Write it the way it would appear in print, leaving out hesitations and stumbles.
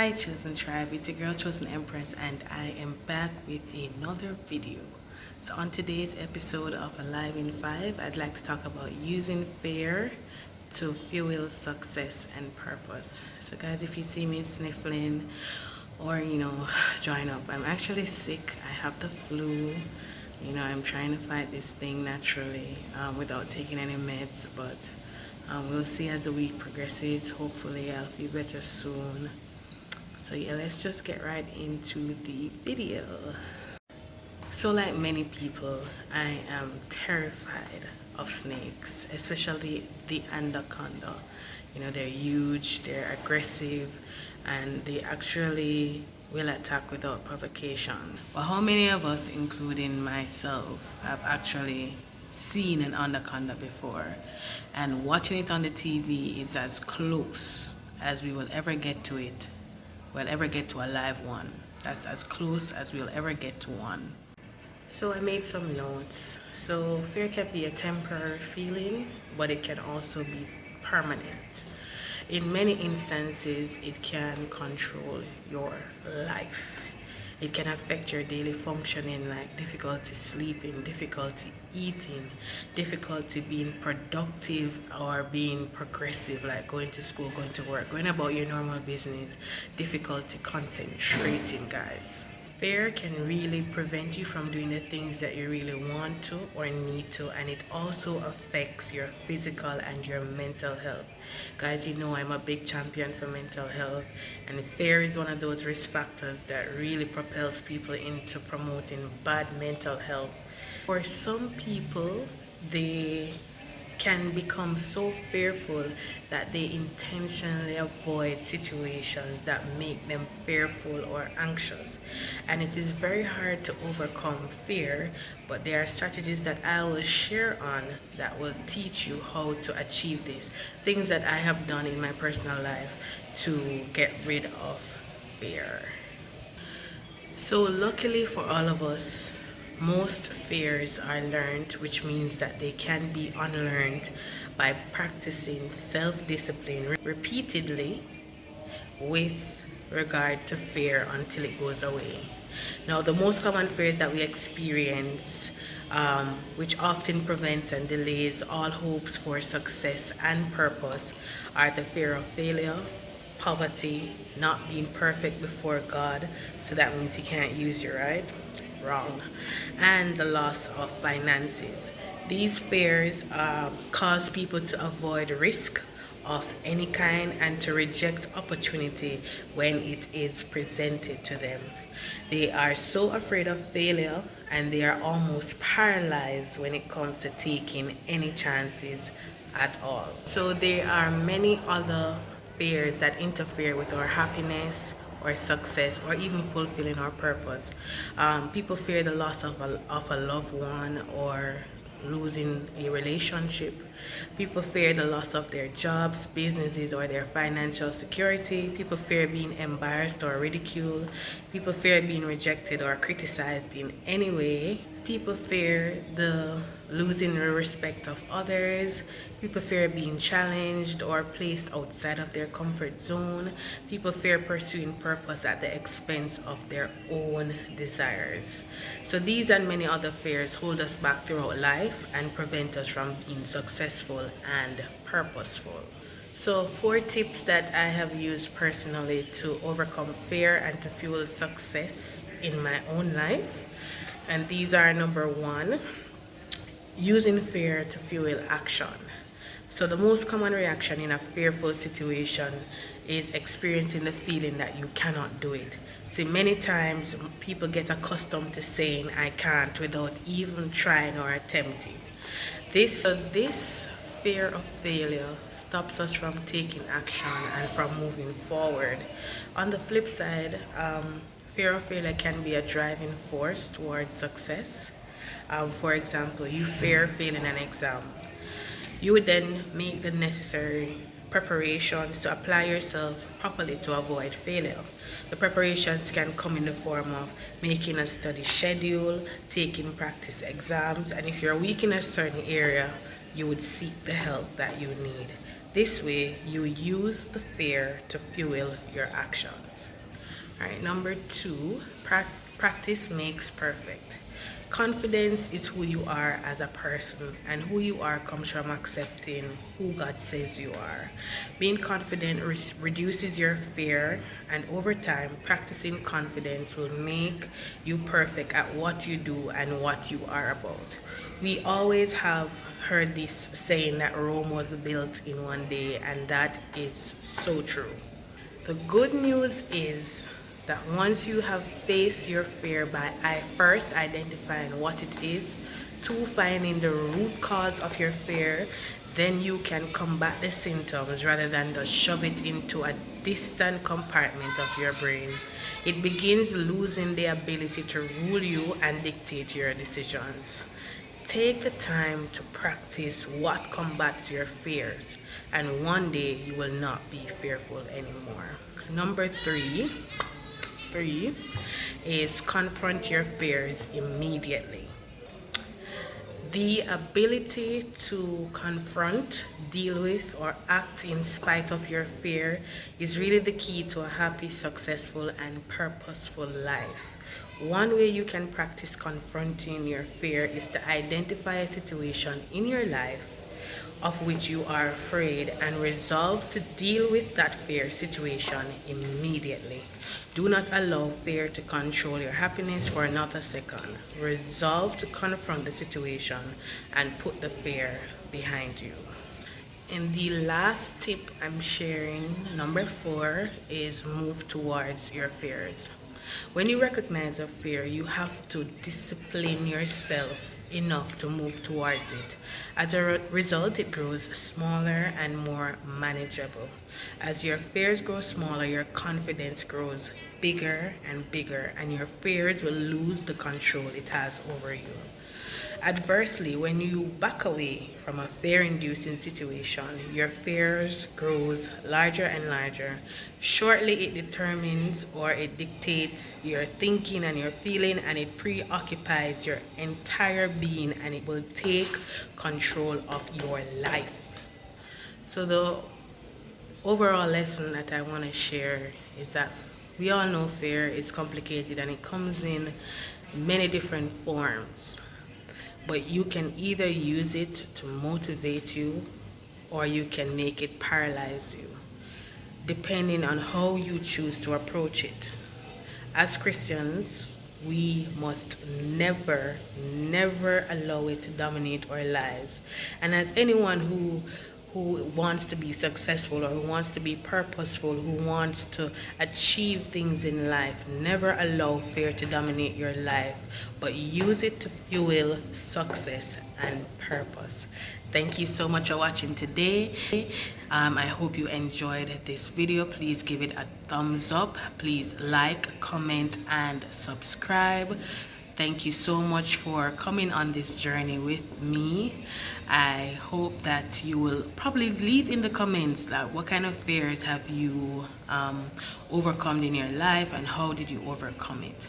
Hi Chosen Tribe, it's your girl Chosen Empress and I am back with another video. So on today's episode of Alive in 5, I'd like to talk about using fear to fuel success and purpose. So guys, if you see me sniffling or drying up, I'm actually sick. I have the flu. I'm trying to fight this thing naturally without taking any meds, but we'll see as the week progresses. Hopefully I'll feel better soon. So yeah, let's just get right into the video. So like many people, I am terrified of snakes, especially the anaconda. They're huge, they're aggressive, and they actually will attack without provocation. But how many of us, including myself, have actually seen an anaconda before? And watching it on the TV is as close as we will ever get to it. We'll ever get to a live one. That's as close as we'll ever get to one. So I made some notes. So fear can be a temporary feeling, but it can also be permanent. In many instances, it can control your life. It can affect your daily functioning, like difficulty sleeping, difficulty eating, difficulty being productive or being progressive, like going to school, going to work, going about your normal business, difficulty concentrating, guys. Fear can really prevent you from doing the things that you really want to or need to, and it also affects your physical and your mental health. Guys, I'm a big champion for mental health, and fear is one of those risk factors that really propels people into promoting bad mental health. For some people, they can become so fearful that they intentionally avoid situations that make them fearful or anxious. And it is very hard to overcome fear, but there are strategies that I will share on that will teach you how to achieve this. Things that I have done in my personal life to get rid of fear. So luckily for all of us, most fears are learned, which means that they can be unlearned by practicing self-discipline repeatedly with regard to fear until it goes away. Now, the most common fears that we experience, which often prevents and delays all hopes for success and purpose, are the fear of failure, poverty, not being perfect before God, so that means He can't use you, right? Wrong. And the loss of finances. These fears cause people to avoid risk of any kind and to reject opportunity when it is presented to them. They are so afraid of failure and they are almost paralyzed when it comes to taking any chances at all. So there are many other fears that interfere with our happiness or success or even fulfilling our purpose. People fear the loss of a loved one or losing a relationship. People fear the loss of their jobs, businesses, or their financial security. People fear being embarrassed or ridiculed. People fear being rejected or criticized in any way. People fear the losing the respect of others. People fear being challenged or placed outside of their comfort zone. People fear pursuing purpose at the expense of their own desires. So these and many other fears hold us back throughout life and prevent us from being successful and purposeful. So 4 tips that I have used personally to overcome fear and to fuel success in my own life. And these are: number 1, using fear to fuel action. So the most common reaction in a fearful situation is experiencing the feeling that you cannot do it. See, many times people get accustomed to saying I can't without even trying or attempting. This fear of failure stops us from taking action and from moving forward. On the flip side, fear of failure can be a driving force towards success. For example, you fear failing an exam. You would then make the necessary preparations to apply yourself properly to avoid failure. The preparations can come in the form of making a study schedule, taking practice exams, and if you're weak in a certain area, you would seek the help that you need. This way, you use the fear to fuel your actions. All right, number 2, practice makes perfect. Confidence is who you are as a person, and who you are comes from accepting who God says you are. Being confident reduces your fear, and over time, practicing confidence will make you perfect at what you do and what you are about. We always have heard this saying that Rome was built in one day, and that is so true. The good news is that once you have faced your fear by first identifying what it is, 2, finding the root cause of your fear, then you can combat the symptoms rather than just shove it into a distant compartment of your brain. It begins losing the ability to rule you and dictate your decisions. Take the time to practice what combats your fears, and one day you will not be fearful anymore. Number 3 is confront your fears immediately. The ability to confront, deal with, or act in spite of your fear is really the key to a happy, successful, and purposeful life. One way you can practice confronting your fear is to identify a situation in your life of which you are afraid and resolve to deal with that fear situation immediately. Do not allow fear to control your happiness for not a second. Resolve to confront the situation and put the fear behind you. And the last tip I'm sharing, number 4, is move towards your fears. When you recognize a fear, you have to discipline yourself enough to move towards it. As a result, it grows smaller and more manageable. As your fears grow smaller, your confidence grows bigger and bigger, and your fears will lose the control it has over you. Adversely, when you back away from a fear-inducing situation, your fears grows larger and larger. Shortly, it determines or it dictates your thinking and your feeling, and it preoccupies your entire being, and it will take control of your life. So the overall lesson that I want to share is that we all know fear is complicated and it comes in many different forms. But you can either use it to motivate you or you can make it paralyze you, depending on how you choose to approach it. As Christians, we must never allow it to dominate our lives. And as anyone who wants to be successful or who wants to be purposeful, who wants to achieve things in life, never allow fear to dominate your life, but use it to fuel success and purpose. Thank you so much for watching today. I hope you enjoyed this video. Please give it a thumbs up. Please like, comment, and subscribe. Thank you so much for coming on this journey with me. I hope that you will probably leave in the comments that what kind of fears have you overcome in your life and how did you overcome it.